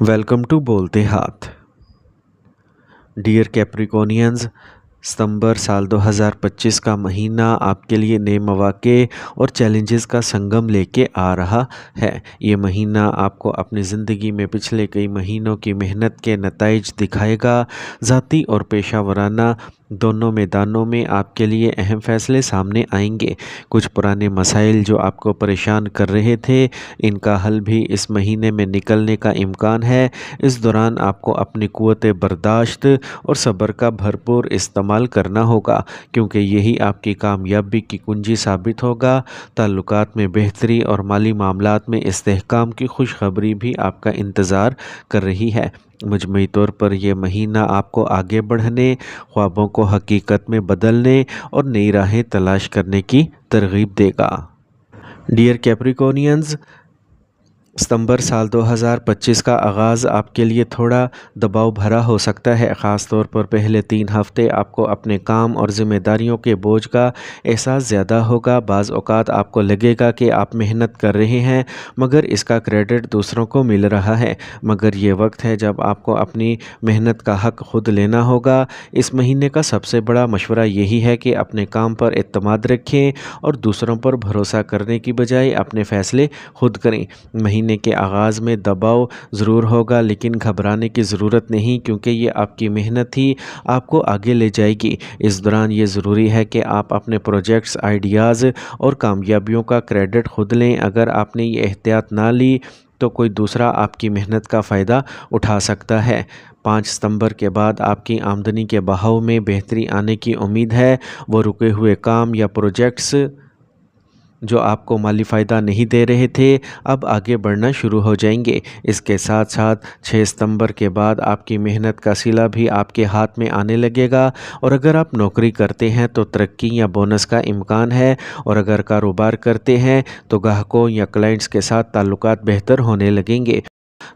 Welcome to बोलते हाथ। Dear Capricornians, सितंबर साल 2025 का महीना आपके लिए नए मौके और चैलेंजेस का संगम लेके आ रहा है। ये महीना आपको अपनी ज़िंदगी में पिछले कई महीनों की मेहनत के नताइज दिखाएगा। ज़ाती और पेशा वराना दोनों मैदानों में आपके लिए अहम फैसले सामने आएंगे। कुछ पुराने मसाइल जो आपको परेशान कर रहे थे, इनका हल भी इस महीने में निकलने का इम्कान है। इस दौरान आपको अपनी क़ुव्वत बर्दाश्त और सब्र का भरपूर इस्तेमाल करना होगा, क्योंकि यही आपकी कामयाबी की कुंजी साबित होगा। ताल्लुकात में बेहतरी और माली मामलात में इस्तेहकाम की खुशखबरी भी आपका इंतज़ार कर रही है। मजमूई तौर पर यह महीना आपको आगे बढ़ने, ख्वाबों को हकीकत में बदलने और नई राहें तलाश करने की तरगीब देगा। डियर कैप्रिकॉनियंस, सितंबर साल 2025 का आगाज़ आपके लिए थोड़ा दबाव भरा हो सकता है। ख़ास तौर पर पहले 3 हफ़्ते आपको अपने काम और ज़िम्मेदारियों के बोझ का एहसास ज़्यादा होगा। बाज़ औक़ात आपको लगेगा कि आप मेहनत कर रहे हैं, मगर इसका क्रेडिट दूसरों को मिल रहा है। मगर ये वक्त है जब आपको अपनी मेहनत का हक़ खुद लेना होगा। इस महीने का सबसे बड़ा मशवरा यही है कि अपने काम पर एतमाद रखें और दूसरों पर भरोसा करने की बजाय अपने फ़ैसले खुद करें। महीने के आगाज़ में दबाव ज़रूर होगा, लेकिन घबराने की ज़रूरत नहीं, क्योंकि ये आपकी मेहनत ही आपको आगे ले जाएगी। इस दौरान ये ज़रूरी है कि आप अपने प्रोजेक्ट्स, आइडियाज़ और कामयाबियों का क्रेडिट खुद लें। अगर आपने ये एहतियात ना ली तो कोई दूसरा आपकी मेहनत का फ़ायदा उठा सकता है। 5 सितंबर के बाद आपकी आमदनी के बहाव में बेहतरी आने की उम्मीद है। वो रुके हुए काम या प्रोजेक्ट्स जो आपको माली फ़ायदा नहीं दे रहे थे, अब आगे बढ़ना शुरू हो जाएंगे। इसके साथ साथ 6 सितंबर के बाद आपकी मेहनत का सिला भी आपके हाथ में आने लगेगा। और अगर आप नौकरी करते हैं तो तरक्की या बोनस का इम्कान है, और अगर कारोबार करते हैं तो ग्राहकों या क्लाइंट्स के साथ ताल्लुकात बेहतर होने लगेंगे।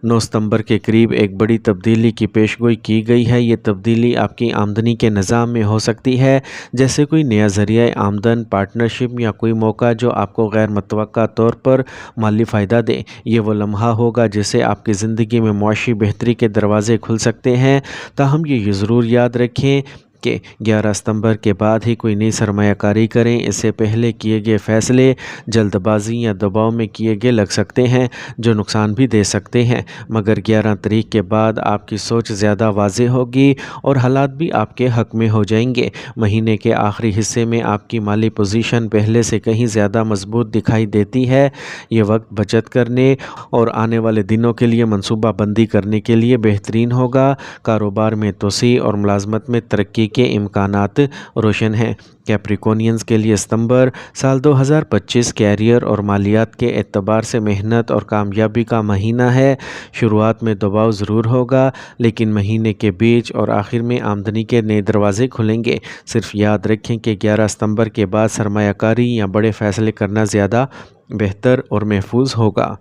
9 सितंबर के करीब एक बड़ी तब्दीली की पेशगोई की गई है। ये तब्दीली आपकी आमदनी के निज़ाम में हो सकती है, जैसे कोई नया ज़रिया आमदन, पार्टनरशिप या कोई मौका जो आपको गैर मुतवक्का तौर पर माली फ़ायदा दे। ये वो लम्हा होगा जिससे आपकी ज़िंदगी में मुआशी बेहतरी के दरवाज़े खुल सकते हैं। ताहम ये ज़रूर याद रखें कि 11 सितंबर के बाद ही कोई नई सरमायाकारी करें। इससे पहले किए गए फ़ैसले जल्दबाजी या दबाव में किए गए लग सकते हैं, जो नुकसान भी दे सकते हैं। मगर 11 तारीख के बाद आपकी सोच ज़्यादा वाज़ेह होगी और हालात भी आपके हक़ में हो जाएंगे। महीने के आखिरी हिस्से में आपकी माली पोजीशन पहले से कहीं ज़्यादा मजबूत दिखाई देती है। ये वक्त बचत करने और आने वाले दिनों के लिए मनसूबा बंदी करने के लिए बेहतरीन होगा। कारोबार में तोसी और मुलाजमत में तरक्की के इम्कानात रोशन हैं। कैप्रिकॉनियंस के लिए सितंबर साल 2025 कैरियर और मालियात के एतबार से मेहनत और कामयाबी का महीना है। शुरुआत में दबाव ज़रूर होगा, लेकिन महीने के बीच और आखिर में आमदनी के नए दरवाजे खुलेंगे। सिर्फ याद रखें कि 11 सितंबर के बाद सरमायाकारी या बड़े फ़ैसले करना ज़्यादा बेहतर और महफूज होगा।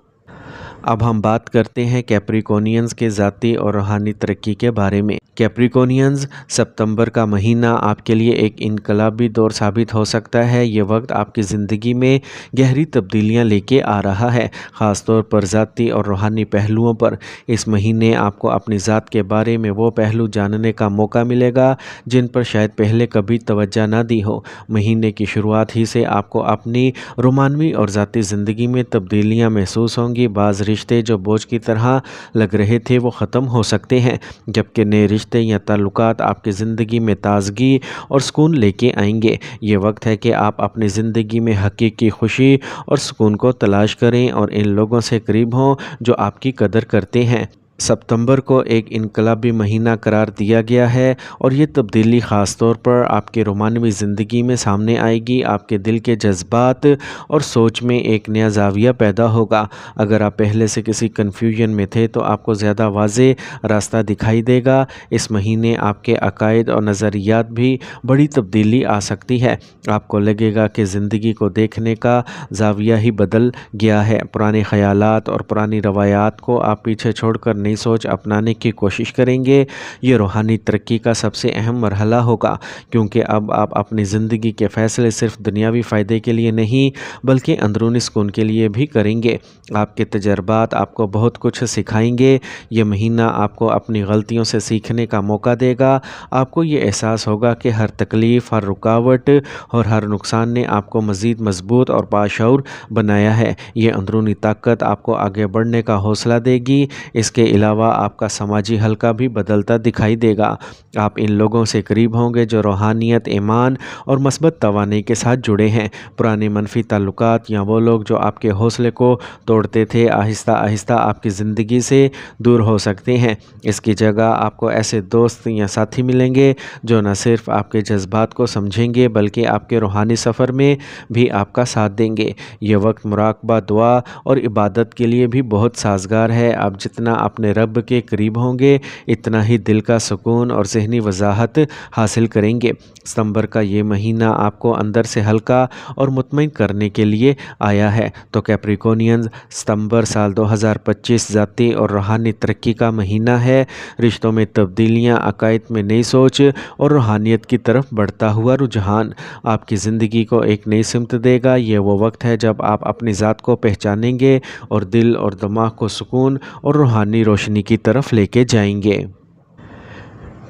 अब हम बात करते हैं कैप्रिकॉनियंस के ज़ाती और रूहानी तरक्की के बारे में। कैप्रिकॉनियंस, सितंबर का महीना आपके लिए एक इनकलाबी दौर साबित हो सकता है। ये वक्त आपकी ज़िंदगी में गहरी तब्दीलियां लेके आ रहा है, ख़ास तौर पर ज़ाती और रूहानी पहलुओं पर। इस महीने आपको अपनी ज़ात के बारे में वो पहलू जानने का मौका मिलेगा जिन पर शायद पहले कभी तवज्जो ना दी हो। महीने की शुरुआत ही से आपको अपनी रोमानवी और ज़ाती ज़िंदगी में तब्दीलियाँ महसूस होंगी। बाज़ रिश्ते जो बोझ की तरह लग रहे थे वो ख़त्म हो सकते हैं, जबकि नए रिश्ते या ताल्लुकात आपकी ज़िंदगी में ताजगी और सुकून लेके आएंगे। ये वक्त है कि आप अपनी ज़िंदगी में हकीकी खुशी और सुकून को तलाश करें और इन लोगों से करीब हों जो आपकी कदर करते हैं। सितंबर को एक इनकलाबी महीना करार दिया गया है, और ये तब्दीली ख़ास तौर पर आपके रोमानवी ज़िंदगी में सामने आएगी। आपके दिल के जज्बात और सोच में एक नया ज़ाविया पैदा होगा। अगर आप पहले से किसी कन्फ्यूजन में थे तो आपको ज़्यादा वाज़ेह रास्ता दिखाई देगा। इस महीने आपके अकायद और नज़रियात भी बड़ी तब्दीली आ सकती है। आपको लगेगा कि ज़िंदगी को देखने का ज़ाविया ही बदल गया है। पुराने ख़यालात और पुरानी रवायात को आप पीछे छोड़कर नई नई सोच अपनाने की कोशिश करेंगे। ये रूहानी तरक्की का सबसे अहम मरहला होगा, क्योंकि अब आप अपनी ज़िंदगी के फ़ैसले सिर्फ दुनियावी फ़ायदे के लिए नहीं बल्कि अंदरूनी सुकून के लिए भी करेंगे। आपके तजर्बात आपको बहुत कुछ सिखाएंगे। ये महीना आपको अपनी गलतियों से सीखने का मौका देगा। आपको ये एहसास होगा कि हर तकलीफ़, हर रुकावट और हर नुकसान ने आपको मज़ीद मजबूत और बाशऊर बनाया है। ये अंदरूनी ताकत आपको आगे बढ़ने का हौसला देगी। इसके अलावा आपका समाजी हल्का भी बदलता दिखाई देगा। आप इन लोगों से करीब होंगे जो रूहानियत, ईमान और मस्बत तवानी के साथ जुड़े हैं। पुराने मनफी ताल्लुकात या वो लोग जो आपके हौसले को तोड़ते थे, आहिस्ता आहिस्ता आपकी ज़िंदगी से दूर हो सकते हैं। इसकी जगह आपको ऐसे दोस्त या साथी मिलेंगे जो न सिर्फ आपके जज्बात को समझेंगे बल्कि आपके रूहानी सफ़र में भी आपका साथ देंगे। ये वक्त मुराकबा, दुआ और इबादत के लिए भी बहुत साजगार है। आप जितना अपने रब के करीब होंगे इतना ही दिल का सुकून और ज़हनी वजाहत हासिल करेंगे। सितंबर का ये महीना आपको अंदर से हल्का और मुतमईन करने के लिए आया है। तो कैप्रिकॉर्नियंस, सितंबर साल 2025 ज़ाती और रूहानी तरक्की का महीना है। रिश्तों में तब्दीलियाँ, अकायद में नई सोच और रूहानियत की तरफ बढ़ता हुआ रुझान आपकी ज़िंदगी को एक नई सिमत देगा। ये वो वक्त है जब आप अपनी ज़ात को पहचानेंगे और दिल और दिमाग को सुकून और रूहानी रोशनी की तरफ लेके जाएंगे।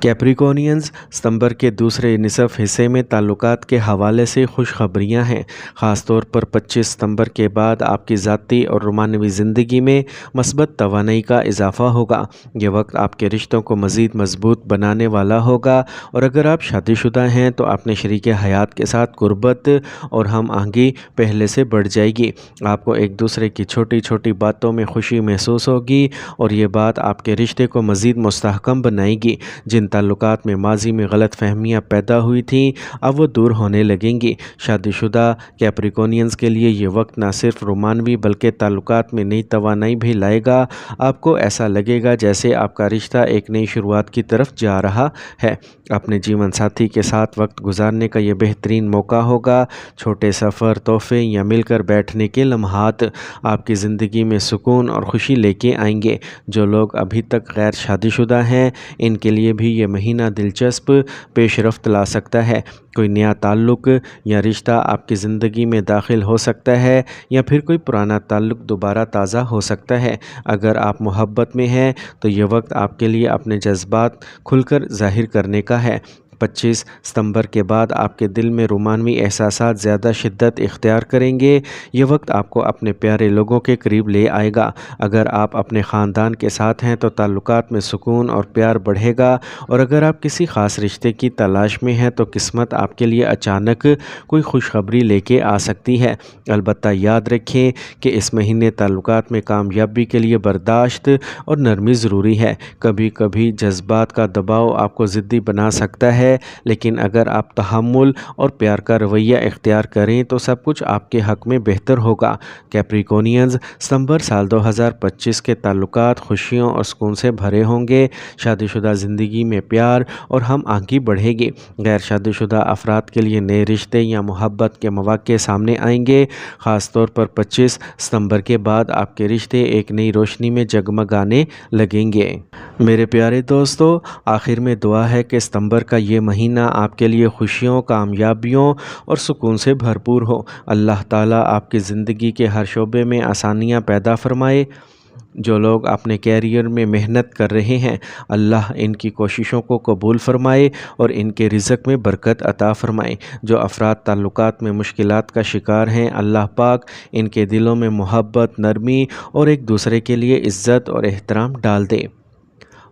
कैप्रिकॉर्नियंस, सितंबर के दूसरे निसफ हिस्से में ताल्लुकात के हवाले से खुशखबरियाँ हैं। ख़ास तौर पर 25 सितंबर के बाद आपकी ज़ाती और रोमानवी ज़िंदगी में मस्बत तवानाई का इजाफ़ा होगा। ये वक्त आपके रिश्तों को मज़ीद मजबूत बनाने वाला होगा और अगर आप शादीशुदा हैं तो अपने शरीक हयात के साथ कुर्बत और हम आहंगी पहले से बढ़ जाएगी। आपको एक दूसरे की छोटी छोटी बातों में खुशी महसूस होगी और ये बात आपके रिश्ते को मज़ीद मुस्तहकम बनाएगी। जिन ताल्लुकात में माजी में गलत फहमियाँ पैदा हुई थीं अब वो दूर होने लगेंगी। शादीशुदा कैप्रिकॉर्नियंस के लिए ये वक्त न सिर्फ रोमानवी बल्कि ताल्लुकात में नई तवानाई भी लाएगा। आपको ऐसा लगेगा जैसे आपका रिश्ता एक नई शुरुआत की तरफ जा रहा है। अपने जीवन साथी के साथ वक्त गुजारने का ये बेहतरीन मौका होगा। छोटे सफ़र, तोहफे या मिलकर बैठने के लम्हात आपकी ज़िंदगी में सुकून और ख़ुशी लेके आएंगे। जो लोग अभी तक गैर शादीशुदा हैं इनके लिए भी ये महीना दिलचस्प पेशरफ्त ला सकता है। कोई नया ताल्लुक़ या रिश्ता आपकी ज़िंदगी में दाखिल हो सकता है या फिर कोई पुराना ताल्लुक़ दोबारा ताज़ा हो सकता है। अगर आप मोहब्बत में हैं तो ये वक्त आपके लिए अपने जज्बात खुलकर ज़ाहिर करने का है। 25 सितंबर के बाद आपके दिल में रोमानवी एहसासात ज़्यादा शिद्दत इख्तियार करेंगे। ये वक्त आपको अपने प्यारे लोगों के करीब ले आएगा। अगर आप अपने ख़ानदान के साथ हैं तो ताल्लुकात में सुकून और प्यार बढ़ेगा और अगर आप किसी ख़ास रिश्ते की तलाश में हैं तो किस्मत आपके लिए अचानक कोई खुशखबरी लेके आ सकती है। अलबत्ता याद रखें कि इस महीने ताल्लुकात में कामयाबी के लिए बर्दाश्त और नरमी ज़रूरी है। कभी कभी जज्बात का दबाव आपको ज़िद्दी बना सकता है, लेकिन अगर आप तहम्मुल और प्यार का रवैया इख्तियार करें तो सब कुछ आपके हक़ में बेहतर होगा। कैप्रिकॉर्नियंस, सितंबर साल 2025 के ताल्लुकात खुशियों और सुकून से भरे होंगे। शादीशुदा ज़िंदगी में प्यार और हम आहंगी बढ़ेगी। गैर शादीशुदा अफराद के लिए नए रिश्ते या मोहब्बत के मौक़े सामने आएंगे। ख़ास तौर पर 25 सितंबर के बाद आपके रिश्ते एक नई रोशनी में जगमगाने लगेंगे। मेरे प्यारे दोस्तों, आखिर में दुआ है कि सितंबर का ये महीना आपके लिए खुशियों, कामयाबियों और सुकून से भरपूर हो। अल्लाह ताला आपकी ज़िंदगी के हर शोबे में आसानियाँ पैदा फरमाए। जो लोग अपने कैरियर में मेहनत कर रहे हैं अल्लाह इनकी कोशिशों को कबूल फ़रमाए और इनके रिज़्क़ में बरकत अता फ़रमाए। जो अफराद ताल्लुकात में मुश्किलात का शिकार हैं अल्लाह पाक इनके दिलों में मोहब्बत, नरमी और एक दूसरे के लिए इज़्ज़त और एहतराम डाल दे।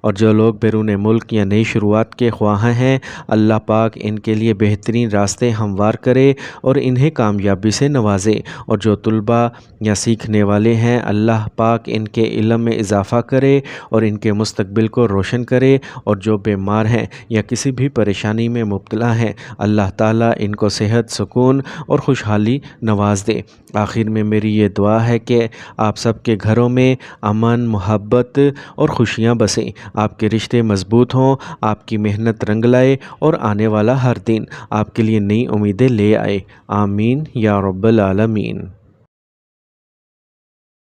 और जो लोग बैरून मुल्क या नई शुरुआत के ख्वाह हैं अल्लाह पाक इनके लिए बेहतरीन रास्ते हमवार करे और इन्हें कामयाबी से नवाजे। और जो तुलबा या सीखने वाले हैं अल्लाह पाक इनके इल्म में इजाफ़ा करे और इनके मुस्तकबिल को रोशन करे। और जो बीमार हैं या किसी भी परेशानी में मुब्तला हैं अल्लाह ताला इनको सेहत, सुकून और खुशहाली नवाज दे। आखिर में मेरी ये दुआ है कि आप सबके घरों में अमन, मोहब्बत और खुशियाँ बसें, आपके रिश्ते मजबूत हों, आपकी मेहनत रंग लाए और आने वाला हर दिन आपके लिए नई उम्मीदें ले आए। आमीन या रब्बल आलमीन।